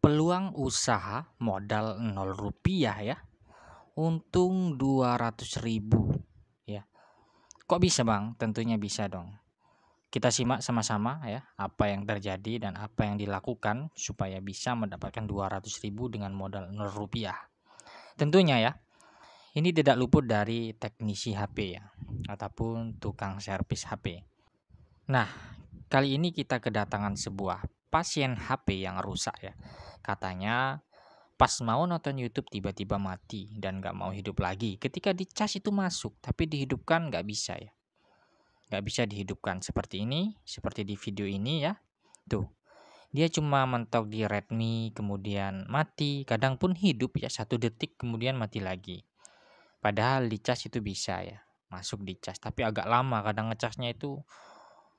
Peluang usaha modal Rp0 ya, untung 200.000 ya. Kok bisa Bang? Tentunya bisa dong. Kita simak sama-sama ya, apa yang terjadi dan apa yang dilakukan supaya bisa mendapatkan 200.000 dengan modal Rp0. Tentunya ya, ini tidak luput dari teknisi HP ya, ataupun tukang servis HP. Nah, kali ini kita kedatangan sebuah pasien HP yang rusak ya. Katanya pas mau nonton YouTube tiba-tiba mati dan nggak mau hidup lagi. Ketika dicas itu masuk, tapi dihidupkan nggak bisa ya. Nggak bisa dihidupkan seperti ini, seperti di video ini ya. Tuh, dia cuma mentok di Redmi, kemudian mati. Kadang pun hidup ya 1 detik, kemudian mati lagi. Padahal dicas itu bisa ya, masuk dicas. Tapi agak lama, kadang ngecasnya itu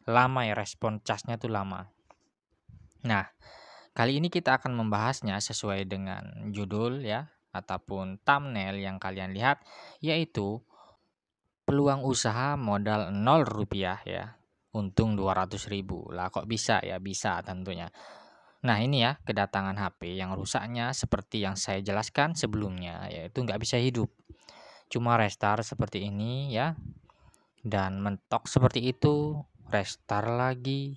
lama ya, respon casnya tuh lama. Nah, kali ini kita akan membahasnya sesuai dengan judul ya ataupun thumbnail yang kalian lihat, yaitu peluang usaha modal Rp0 ya. Untung 200.000. Lah kok bisa ya? Bisa tentunya. Nah, ini ya kedatangan HP yang rusaknya seperti yang saya jelaskan sebelumnya, yaitu nggak bisa hidup. Cuma restart seperti ini ya, dan mentok seperti itu, restart lagi,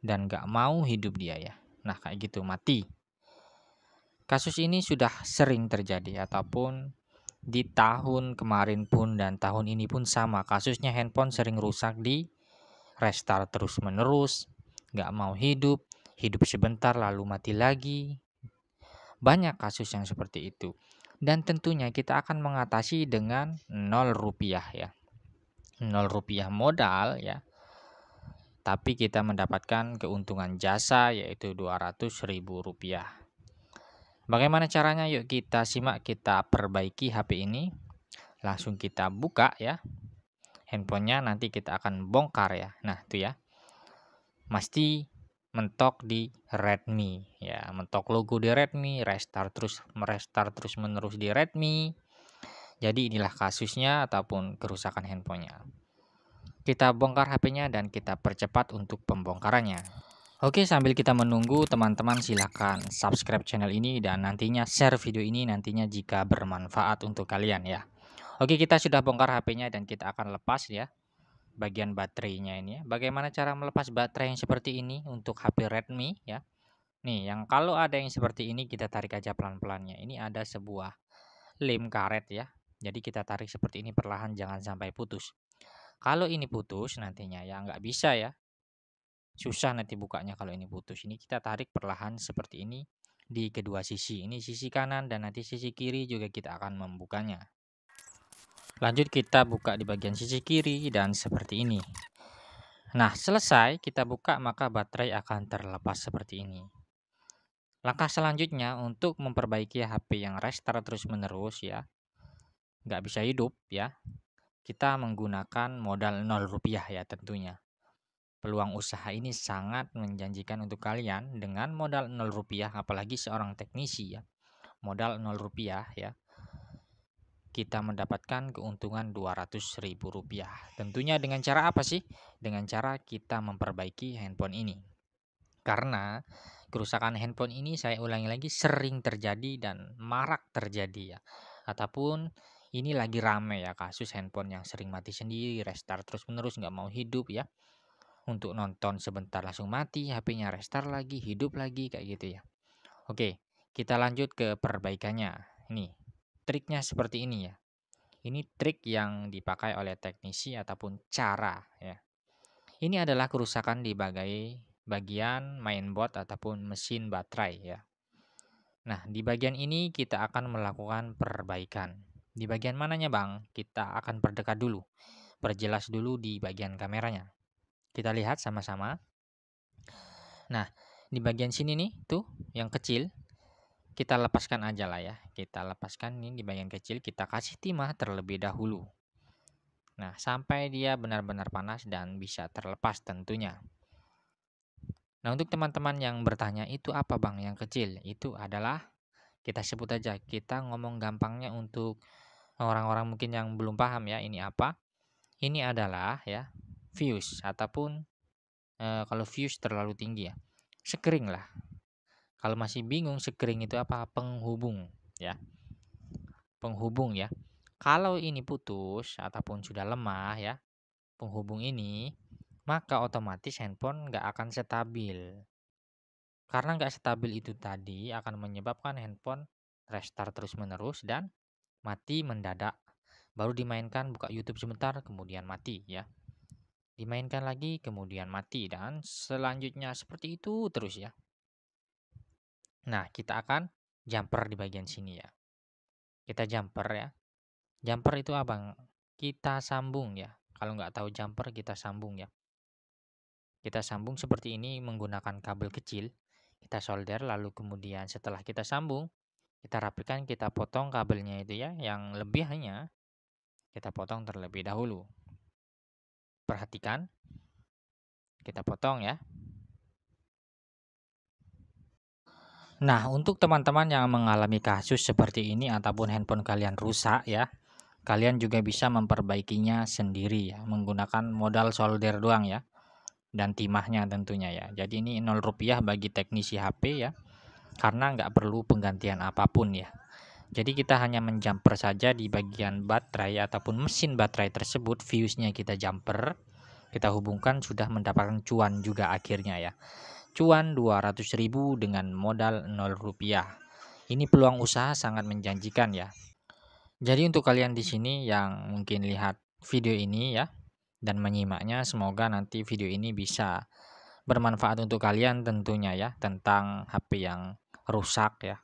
dan nggak mau hidup dia ya. Nah, kayak gitu mati. Kasus ini sudah sering terjadi ataupun di tahun kemarin pun dan tahun ini pun sama. Kasusnya handphone sering rusak di restart terus menerus, nggak mau hidup, hidup sebentar lalu mati lagi. Banyak kasus yang seperti itu. Dan tentunya kita akan mengatasi dengan Rp0 ya. Rp0 modal ya. Tapi kita mendapatkan keuntungan jasa yaitu Rp200.000. Bagaimana caranya? Yuk kita simak, kita perbaiki HP ini. Langsung kita buka ya handphonenya, nanti kita akan bongkar ya. Nah itu ya, mesti mentok di Redmi ya, mentok logo di Redmi, restart terus menerus di Redmi. Jadi inilah kasusnya ataupun kerusakan handphonenya. Kita bongkar HP-nya dan kita percepat untuk pembongkarannya. Oke, sambil kita menunggu, teman-teman silahkan subscribe channel ini dan nantinya share video ini nantinya jika bermanfaat untuk kalian ya. Oke, kita sudah bongkar HP-nya dan kita akan lepas ya bagian baterainya ini ya. Bagaimana cara melepas baterai yang seperti ini untuk HP Redmi ya. Nih, yang kalau ada yang seperti ini kita tarik aja pelan-pelannya. Ini ada sebuah lem karet ya. Jadi kita tarik seperti ini perlahan, jangan sampai putus. Kalau ini putus nantinya ya nggak bisa ya. Susah nanti bukanya kalau ini putus. Ini kita tarik perlahan seperti ini di kedua sisi. Ini sisi kanan dan nanti sisi kiri juga kita akan membukanya. Lanjut kita buka di bagian sisi kiri dan seperti ini. Nah, selesai kita buka maka baterai akan terlepas seperti ini. Langkah selanjutnya untuk memperbaiki HP yang restart terus menerus ya, nggak bisa hidup ya, kita menggunakan modal Rp0 ya tentunya. Peluang usaha ini sangat menjanjikan untuk kalian dengan modal Rp0, apalagi seorang teknisi ya. Modal Rp0 ya. Kita mendapatkan keuntungan Rp200.000. Tentunya dengan cara apa sih? Dengan cara kita memperbaiki handphone ini. Karena kerusakan handphone ini saya ulangi lagi sering terjadi dan marak terjadi ya. Ataupun ini lagi rame ya kasus handphone yang sering mati sendiri, restart terus menerus nggak mau hidup ya. Untuk nonton sebentar langsung mati, HP-nya restart lagi, hidup lagi kayak gitu ya. Oke, kita lanjut ke perbaikannya. Ini triknya seperti ini ya. Ini trik yang dipakai oleh teknisi ataupun cara ya. Ini adalah kerusakan di bagian mainboard ataupun mesin baterai ya. Nah, di bagian ini kita akan melakukan perbaikan. Di bagian mananya Bang? Kita akan perdekat dulu. Perjelas dulu di bagian kameranya. Kita lihat sama-sama. Nah, di bagian sini nih, tuh yang kecil, kita lepaskan aja lah ya. Kita lepaskan ini di bagian kecil, kita kasih timah terlebih dahulu. Nah, sampai dia benar-benar panas dan bisa terlepas tentunya. Nah, untuk teman-teman yang bertanya, itu apa Bang yang kecil? Itu adalah, kita sebut aja, kita ngomong gampangnya untuk orang-orang mungkin yang belum paham ya, ini apa? Ini adalah ya, fuse ataupun kalau fuse terlalu tinggi ya, sekering lah. Kalau masih bingung sekering itu apa? Penghubung ya. Penghubung ya. Kalau ini putus ataupun sudah lemah ya, penghubung ini, maka otomatis handphone nggak akan stabil. Karena nggak stabil itu tadi akan menyebabkan handphone restart terus-menerus dan mati mendadak. Baru dimainkan, buka YouTube sebentar, kemudian mati ya. Dimainkan lagi, kemudian mati, dan selanjutnya seperti itu terus ya. Nah, kita akan jumper di bagian sini ya. Kita jumper ya. Jumper itu apa? Kita sambung ya. Kalau nggak tahu jumper, kita sambung ya. Kita sambung seperti ini menggunakan kabel kecil. Kita solder, lalu kemudian setelah kita sambung, kita rapikan, kita potong kabelnya itu ya. Yang lebihnya kita potong terlebih dahulu. Perhatikan, kita potong ya. Nah, untuk teman-teman yang mengalami kasus seperti ini ataupun handphone kalian rusak ya, kalian juga bisa memperbaikinya sendiri ya, menggunakan modal solder doang ya, dan timahnya tentunya ya. Jadi ini 0 rupiah bagi teknisi HP ya, karena nggak perlu penggantian apapun ya. Jadi kita hanya menjumper saja di bagian baterai ataupun mesin baterai tersebut, fuse-nya kita jumper, kita hubungkan, sudah mendapatkan cuan juga akhirnya ya. Cuan 200.000 dengan modal 0 rupiah. Ini peluang usaha sangat menjanjikan ya. Jadi untuk kalian di sini yang mungkin lihat video ini ya dan menyimaknya, semoga nanti video ini bisa bermanfaat untuk kalian tentunya ya, tentang HP yang rusak ya.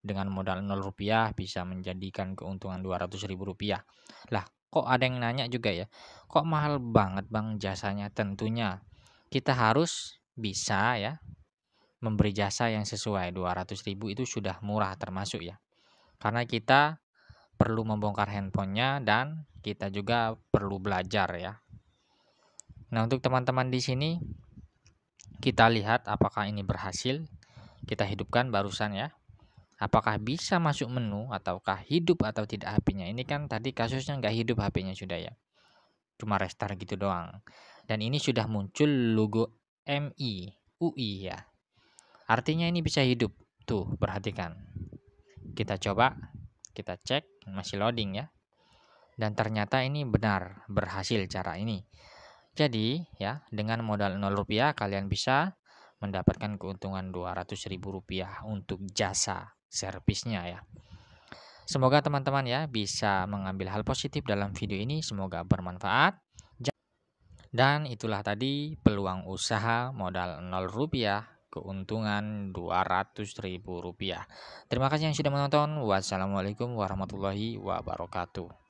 Dengan modal 0 rupiah bisa menjadikan keuntungan 200.000 rupiah. Lah, kok ada yang nanya juga ya, kok mahal banget bang jasanya? Tentunya kita harus bisa ya memberi jasa yang sesuai. 200.000 itu sudah murah termasuk ya. Karena kita perlu membongkar handphonenya dan kita juga perlu belajar ya. Nah, untuk teman-teman di sini kita lihat apakah ini berhasil. Kita hidupkan barusan ya. Apakah bisa masuk menu ataukah hidup atau tidak HP-nya. Ini kan tadi kasusnya nggak hidup HP-nya sudah ya. Cuma restart gitu doang. Dan ini sudah muncul logo MI, UI ya. Artinya ini bisa hidup. Tuh, perhatikan. Kita coba, kita cek, masih loading ya. Dan ternyata ini benar, berhasil cara ini. Jadi ya, dengan modal 0 rupiah kalian bisa mendapatkan keuntungan 200.000 rupiah untuk jasa servisnya ya. Semoga teman-teman ya bisa mengambil hal positif dalam video ini, semoga bermanfaat. Dan itulah tadi peluang usaha modal 0 rupiah, keuntungan 200.000 rupiah. Terima kasih yang sudah menonton. Wassalamualaikum warahmatullahi wabarakatuh.